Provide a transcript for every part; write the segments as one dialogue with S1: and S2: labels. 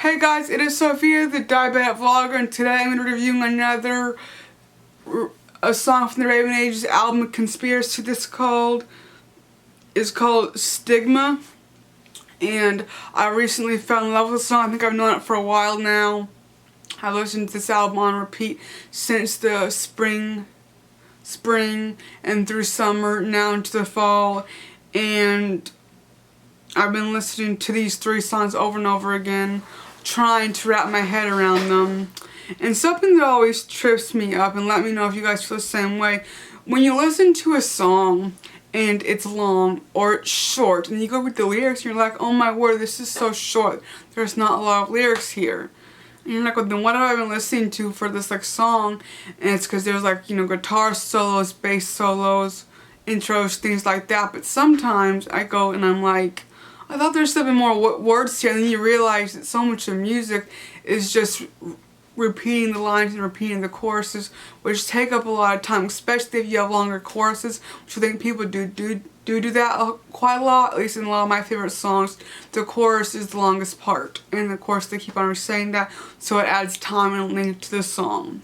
S1: Hey guys, it is Sophia, the Diabetic Vlogger, and today I'm going to be reviewing another a song from the Raven Age's album Conspiracy. This is called Stigma, and I recently fell in love with the song. I think I've known it for a while now. I listened to this album on repeat since the spring and through summer, now into the fall, and I've been listening to these three songs over and over again, trying to wrap my head around them. And something that always trips me up, and let me know if you guys feel the same way, when you listen to a song and it's long or it's short and you go read the lyrics and you're like, oh my word, this is so short, there's not a lot of lyrics here. And you're like, well, then what have I been listening to for this song? And it's because there's guitar solos, bass solos, intros, things like that. But sometimes I go and I'm like, I thought there's something more words here, and then you realize that so much of music is just repeating the lines and repeating the choruses, which take up a lot of time, especially if you have longer choruses, which I think people do that quite a lot, at least in a lot of my favorite songs. The chorus is the longest part, and of course they keep on saying that, so it adds time and length to the song.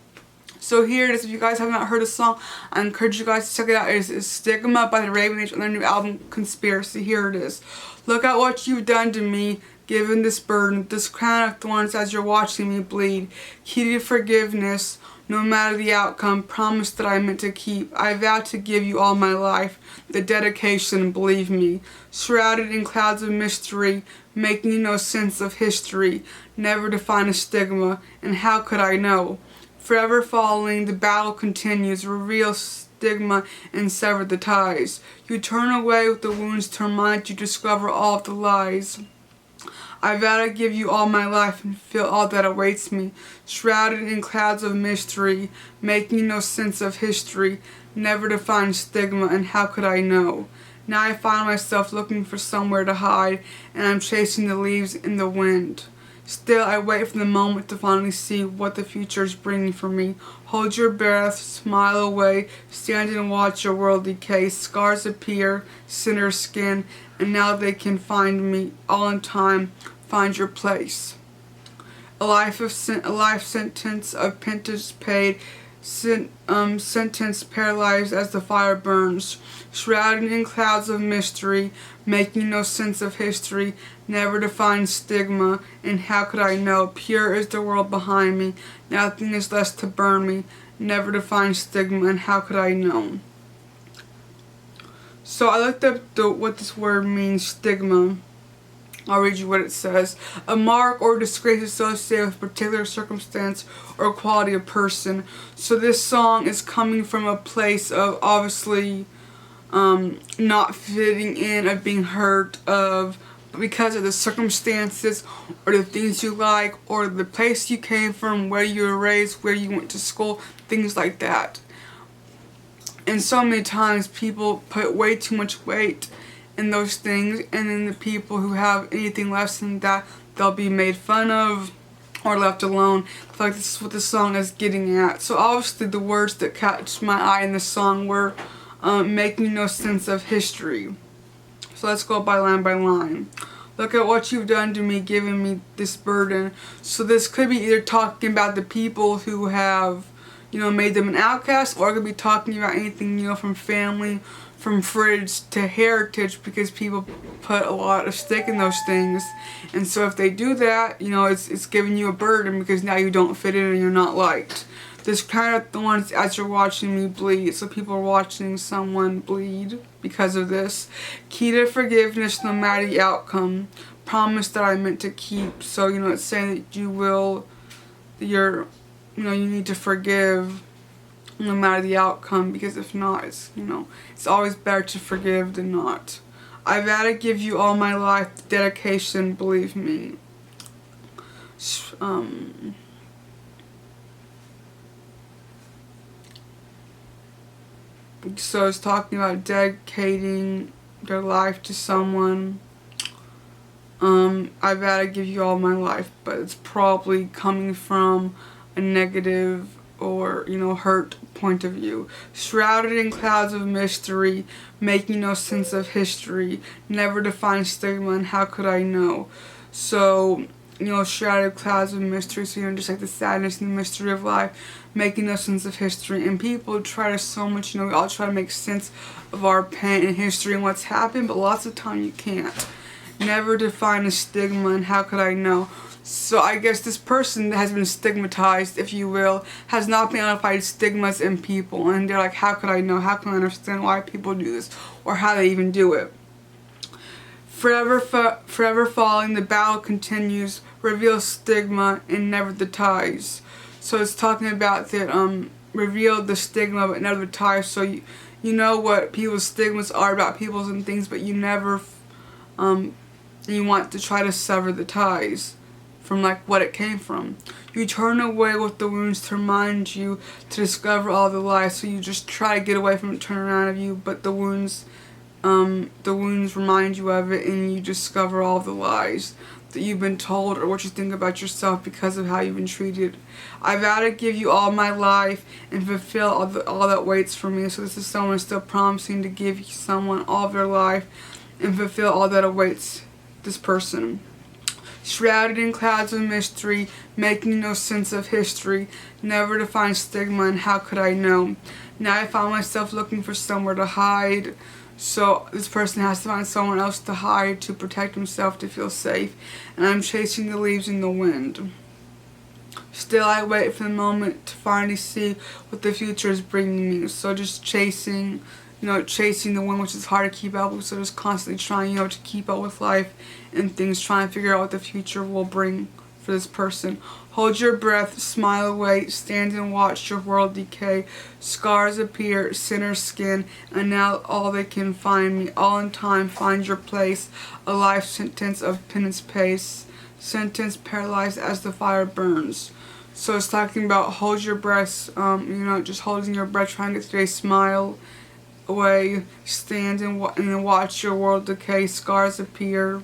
S1: So here it is. If you guys have not heard the song, I encourage you guys to check it out. It is Stigma by the Raven Age on their new album Conspiracy. Here it is. Look at what you've done to me, given this burden, this crown of thorns as you're watching me bleed. Key to forgiveness, no matter the outcome, promise that I meant to keep. I vow to give you all my life, the dedication, believe me. Shrouded in clouds of mystery, making no sense of history, never define a stigma, and how could I know? Forever following, the battle continues, reveal stigma and sever the ties. You turn away with the wounds to remind you discover all of the lies. I vow to give you all my life and feel all that awaits me, shrouded in clouds of mystery, making no sense of history, never define stigma, and how could I know? Now I find myself looking for somewhere to hide, and I'm chasing the leaves in the wind. Still, I wait for the moment to finally see what the future is bringing for me. Hold your breath, smile away, stand and watch your world decay. Scars appear, sinner skin, and now they can find me. All in time, find your place. A life sentence of penance paid, sentence paralyzed as the fire burns, shrouded in clouds of mystery, making no sense of history, never defined stigma, and how could I know? Pure is the world behind me, nothing is less to burn me, never defined stigma, and how could I know? So I looked up what this word means, stigma. I'll read you what it says. A mark or disgrace associated with a particular circumstance or quality of person. So this song is coming from a place of obviously not fitting in, of being hurt, of because of the circumstances or the things you like or the place you came from, where you were raised, where you went to school, things like that. And so many times people put way too much weight in those things, and then the people who have anything less than that, they'll be made fun of or left alone. I feel like this is what the song is getting at. So obviously the words that catch my eye in the song were making no sense of history. So let's go by line. Look at what you've done to me, giving me this burden. So this could be either talking about the people who have, made them an outcast, or it could be talking about anything, from family, from fridge to heritage, because people put a lot of stake in those things. And so if they do that, it's giving you a burden because now you don't fit in and you're not liked. This crown of thorns as you're watching me bleed. So people are watching someone bleed because of this. Key to forgiveness no matter the outcome. Promise that I meant to keep. So, it's saying that you need to forgive no matter the outcome, because if not, it's always better to forgive than not. I vow to give you all my life, the dedication, believe me. So it's talking about dedicating their life to someone. I vow to give you all my life, but it's probably coming from a negative or, hurt point of view. Shrouded in clouds of mystery, making no sense of history, never defined stigma, and how could I know? So shrouded clouds of mystery, so just like the sadness and the mystery of life, making no sense of history. And people try to so much, we all try to make sense of our pain and history and what's happened, but lots of time you can't. Never define a stigma, and how could I know? So I guess this person that has been stigmatized, if you will, has not been able to find stigmas in people, and they're like, how could I know? How can I understand why people do this, or how they even do it? Forever falling, the battle continues, reveal stigma and never the ties. So it's talking about that reveal the stigma but never the ties. So you know what people's stigmas are about peoples and things, but you never you want to try to sever the ties from like what it came from. You turn away with the wounds to remind you to discover all the lies. So you just try to get away from it, turn around of you, but the wounds remind you of it, and you discover all the lies that you've been told or what you think about yourself because of how you've been treated. I vow to give you all my life and fulfill all that waits for me. So this is someone still promising to give someone all of their life and fulfill all that awaits this person. Shrouded in clouds of mystery, making no sense of history, never to find stigma, and how could I know? Now I find myself looking for somewhere to hide. So this person has to find someone else to hide, to protect himself, to feel safe. And I'm chasing the leaves in the wind. Still I wait for the moment to finally see what the future is bringing me. So just chasing, chasing the wind, which is hard to keep up with. So just constantly trying, to keep up with life and things, trying to figure out what the future will bring for this person. Hold your breath, smile away, stand and watch your world decay. Scars appear, sinner's skin, and now all they can find me. All in time, find your place. A life sentence of penance pace. Sentence paralyzed as the fire burns. So it's talking about hold your breath, just holding your breath, trying to get today, smile away, stand and watch your world decay. Scars appear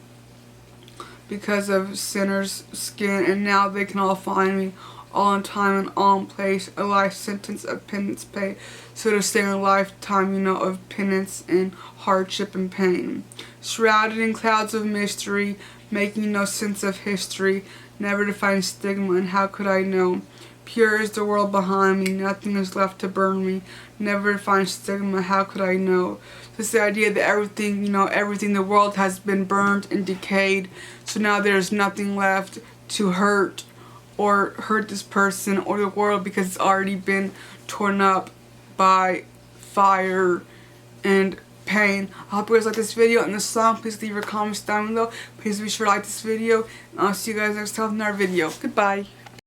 S1: because of sinner's skin, and now they can all find me, all in time and all in place. A life sentence of penance pay. So to stay in a lifetime, of penance and hardship and pain. Shrouded in clouds of mystery, making no sense of history, never to find stigma, and how could I know? Pure is the world behind me, nothing is left to burn me, never to find stigma, how could I know? It's the idea that everything, everything, the world has been burned and decayed, so now there's nothing left to hurt this person or the world because it's already been torn up by fire and pain. I hope you guys like this video and this song. Please leave your comments down below. Please be sure to like this video, and I'll see you guys next time in our video. Goodbye.